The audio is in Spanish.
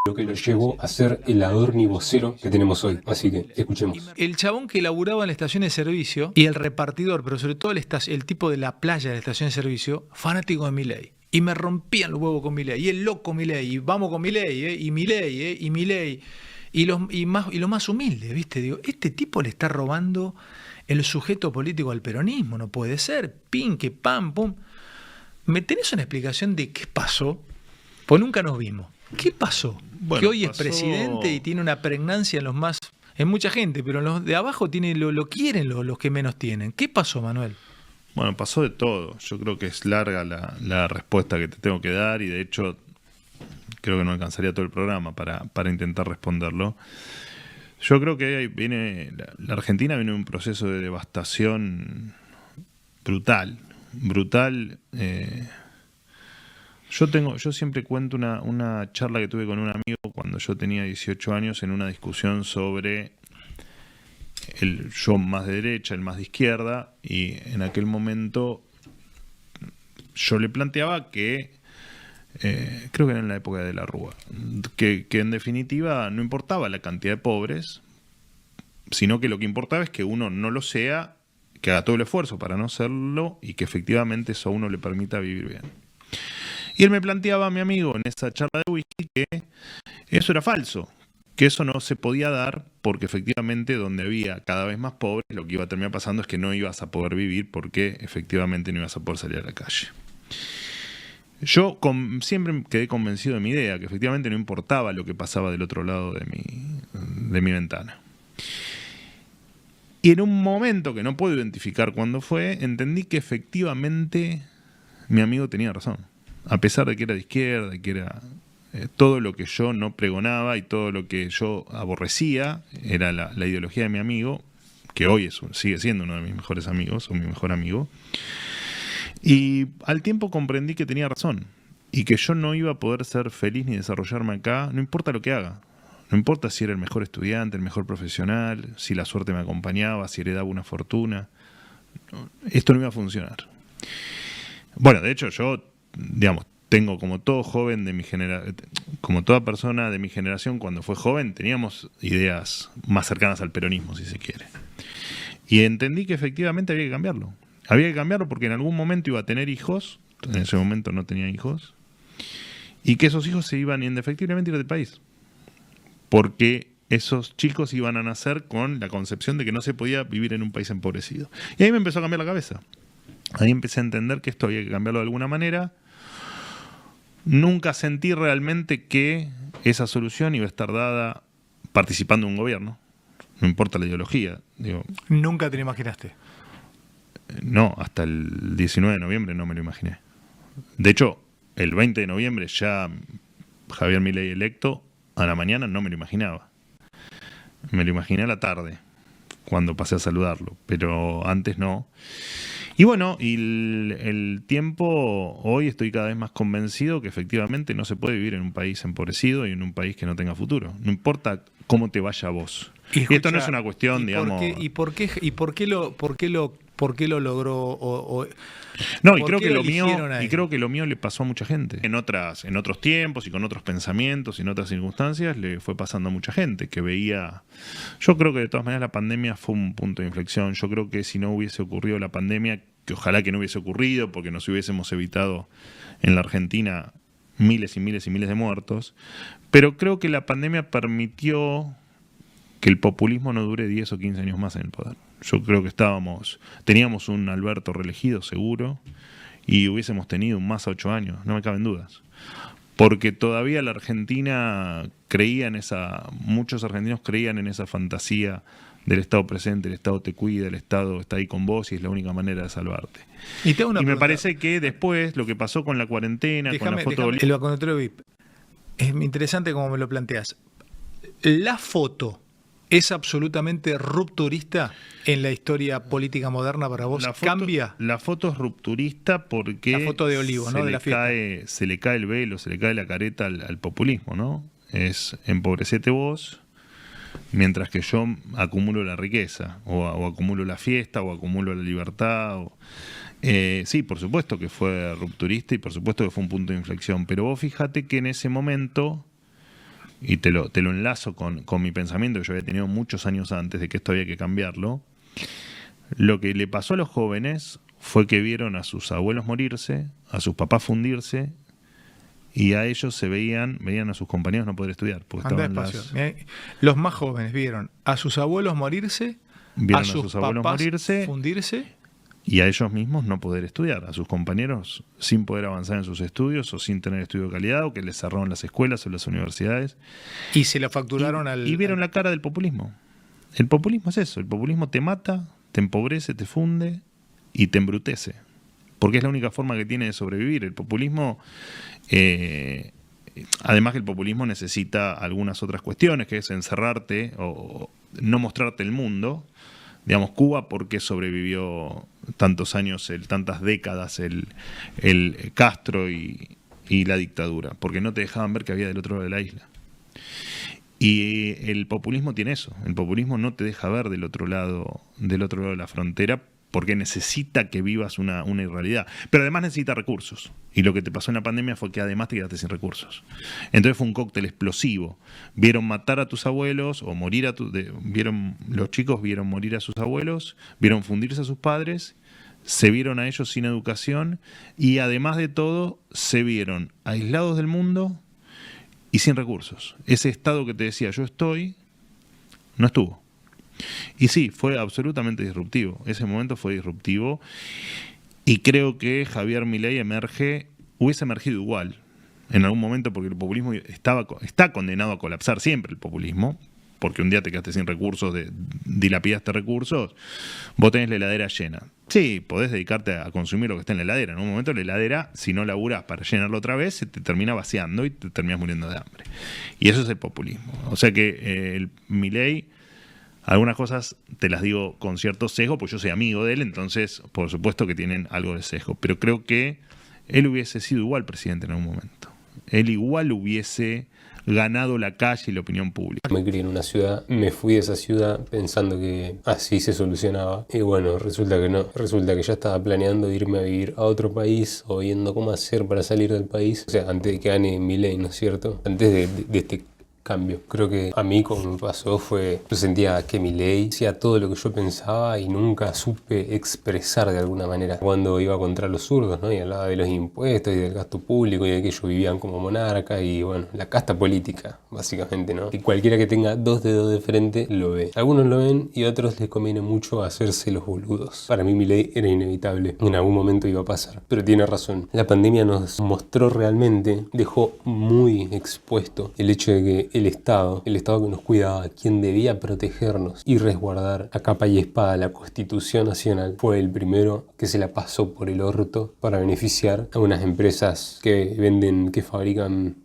lo que lo llevó a ser el Adorni vocero que tenemos hoy. Así que escuchemos. El chabón que laburaba en la estación de servicio y el repartidor, pero sobre todo el tipo de la playa de la estación de servicio, fanático de Milei. Y me rompían los huevos con Milei. Y el loco Milei. Y vamos con Milei, y Milei, y Milei. Y lo más humilde, ¿viste? Digo, este tipo le está robando el sujeto político al peronismo. No puede ser. Pin, que pam, pum. ¿Me tenés una explicación de qué pasó? Pues nunca nos vimos. ¿Qué pasó? Bueno, que hoy pasó... es presidente y tiene una pregnancia en mucha gente, pero en los de abajo lo quieren los que menos tienen. ¿Qué pasó, Manuel? Bueno, pasó de todo. Yo creo que es larga la respuesta que te tengo que dar y de hecho creo que no alcanzaría todo el programa para intentar responderlo. Yo creo que la Argentina viene en un proceso de devastación brutal. Yo siempre cuento una charla que tuve con un amigo cuando yo tenía 18 años en una discusión sobre el yo más de derecha, el más de izquierda, y en aquel momento yo le planteaba que, creo que era en la época de la Rúa, que en definitiva no importaba la cantidad de pobres, sino que lo que importaba es que uno no lo sea, que haga todo el esfuerzo para no serlo y que efectivamente eso a uno le permita vivir bien. Y él me planteaba, mi amigo, en esa charla de whisky, que eso era falso, que eso no se podía dar porque efectivamente donde había cada vez más pobres, lo que iba a terminar pasando es que no ibas a poder vivir porque efectivamente no ibas a poder salir a la calle. Yo siempre quedé convencido de mi idea, que efectivamente no importaba lo que pasaba del otro lado de mi ventana. Y en un momento que no puedo identificar cuándo fue, entendí que efectivamente mi amigo tenía razón. A pesar de que era de izquierda, de que era todo lo que yo no pregonaba y todo lo que yo aborrecía, era la ideología de mi amigo, que hoy sigue siendo uno de mis mejores amigos, o mi mejor amigo. Y al tiempo comprendí que tenía razón, y que yo no iba a poder ser feliz ni desarrollarme acá, no importa lo que haga. No importa si era el mejor estudiante, el mejor profesional, si la suerte me acompañaba, si heredaba una fortuna. Esto no iba a funcionar. Bueno, de hecho yo, digamos, tengo como todo joven de mi generación, como toda persona de mi generación cuando fue joven, teníamos ideas más cercanas al peronismo, si se quiere. Y entendí que efectivamente había que cambiarlo. Había que cambiarlo porque en algún momento iba a tener hijos, en ese momento no tenía hijos, y que esos hijos se iban indefectiblemente a ir del país. Porque esos chicos iban a nacer con la concepción de que no se podía vivir en un país empobrecido. Y ahí me empezó a cambiar la cabeza. Ahí empecé a entender que esto había que cambiarlo de alguna manera. Nunca sentí realmente que esa solución iba a estar dada participando en un gobierno. No importa la ideología. Digo, ¿Nunca te lo imaginaste? No, hasta el 19 de noviembre no me lo imaginé. De hecho, el 20 de noviembre ya Javier Milei electo, a la mañana no me lo imaginaba. Me lo imaginé a la tarde, cuando pasé a saludarlo, pero antes no. Y bueno, y el tiempo, hoy estoy cada vez más convencido que efectivamente no se puede vivir en un país empobrecido y en un país que no tenga futuro. No importa cómo te vaya a vos. Y esto no es una cuestión, digamos... ¿Y por qué lo logró? No, y creo que lo mío le pasó a mucha gente. En otros tiempos y con otros pensamientos y en otras circunstancias le fue pasando a mucha gente que veía... Yo creo que de todas maneras la pandemia fue un punto de inflexión. Yo creo que si no hubiese ocurrido la pandemia, que ojalá que no hubiese ocurrido porque nos hubiésemos evitado en la Argentina miles y miles y miles de muertos, pero creo que la pandemia permitió que el populismo no dure 10 o 15 años más en el poder. Yo creo que teníamos un Alberto reelegido seguro y hubiésemos tenido un Massa 8 años, no me caben dudas. Porque todavía la Argentina muchos argentinos creían en esa fantasía del Estado presente, el Estado te cuida, el Estado está ahí con vos y es la única manera de salvarte. Y me parece que después lo que pasó con la cuarentena, con la foto... El vacunatorio VIP. Es interesante como me lo planteas. La foto... ¿Es absolutamente rupturista en la historia política moderna para vos? ¿Cambia? La foto es rupturista porque... La foto de Olivo, ¿no? De la fiesta. Se le cae el velo, se le cae la careta al populismo, ¿no? Es empobrecete vos, mientras que yo acumulo la riqueza, o acumulo la fiesta, o acumulo la libertad. Sí, por supuesto que fue rupturista y por supuesto que fue un punto de inflexión, pero vos fíjate que en ese momento... y te lo enlazo con mi pensamiento que yo había tenido muchos años antes de que esto había que cambiarlo, lo que le pasó a los jóvenes fue que vieron a sus abuelos morirse, a sus papás fundirse, y a ellos veían a sus compañeros no poder estudiar. Porque Anda estaban despacio. Mirá, los más jóvenes vieron a sus abuelos morirse, vieron a sus abuelos papás morirse fundirse. y a ellos mismos no poder estudiar, a sus compañeros sin poder avanzar en sus estudios o sin tener estudio de calidad, o que les cerraron las escuelas o las universidades. Y se lo facturaron Y vieron la cara del populismo. El populismo es eso, el populismo te mata, te empobrece, te funde y te embrutece. Porque es la única forma que tiene de sobrevivir. El populismo, además que el populismo necesita algunas otras cuestiones, que es encerrarte o no mostrarte el mundo. Digamos, Cuba, ¿por qué sobrevivió tantos años, tantas décadas el Castro y la dictadura? Porque no te dejaban ver que había del otro lado de la isla. Y el populismo tiene eso. El populismo no te deja ver del otro lado de la frontera, porque necesita que vivas una irrealidad. Pero además necesita recursos. Y lo que te pasó en la pandemia fue que además te quedaste sin recursos. Entonces fue un cóctel explosivo. Vieron matar a tus abuelos, o morir los chicos vieron morir a sus abuelos, vieron fundirse a sus padres, se vieron a ellos sin educación, y además de todo, se vieron aislados del mundo y sin recursos. Ese estado que te decía yo estoy, no estuvo. Y sí, fue absolutamente disruptivo. Ese momento fue disruptivo, y creo que Javier Milei hubiese emergido igual en algún momento, porque el populismo está condenado a colapsar siempre, el populismo, porque un día te quedaste sin recursos, dilapidaste recursos, vos tenés la heladera llena. Sí, podés dedicarte a consumir lo que está en la heladera. En un momento la heladera, si no laburás para llenarla otra vez, se te termina vaciando y te terminas muriendo de hambre. Y eso es el populismo. O sea que el Milei, algunas cosas te las digo con cierto sesgo, pues yo soy amigo de él, entonces por supuesto que tienen algo de sesgo. Pero creo que él hubiese sido igual presidente en algún momento. Él igual hubiese ganado la calle y la opinión pública. Me crié en una ciudad, me fui de esa ciudad pensando que así se solucionaba. Y bueno, resulta que no. Resulta que ya estaba planeando irme a vivir a otro país, o viendo cómo hacer para salir del país. O sea, antes de que gane Milei, ¿no es cierto? Antes de este cambio. Creo que a mí, como me pasó, yo sentía que Milei hacía todo lo que yo pensaba y nunca supe expresar de alguna manera cuando iba contra los zurdos, ¿no? Y hablaba de los impuestos y del gasto público y de que ellos vivían como monarcas y, bueno, la casta política, básicamente, ¿no? Y cualquiera que tenga dos dedos de frente lo ve. Algunos lo ven y a otros les conviene mucho hacerse los boludos. Para mí Milei era inevitable. En algún momento iba a pasar. Pero tiene razón. La pandemia nos mostró realmente, dejó muy expuesto el hecho de que el Estado que nos cuidaba, quien debía protegernos y resguardar a capa y espada la Constitución Nacional, fue el primero que se la pasó por el orto para beneficiar a unas empresas que fabrican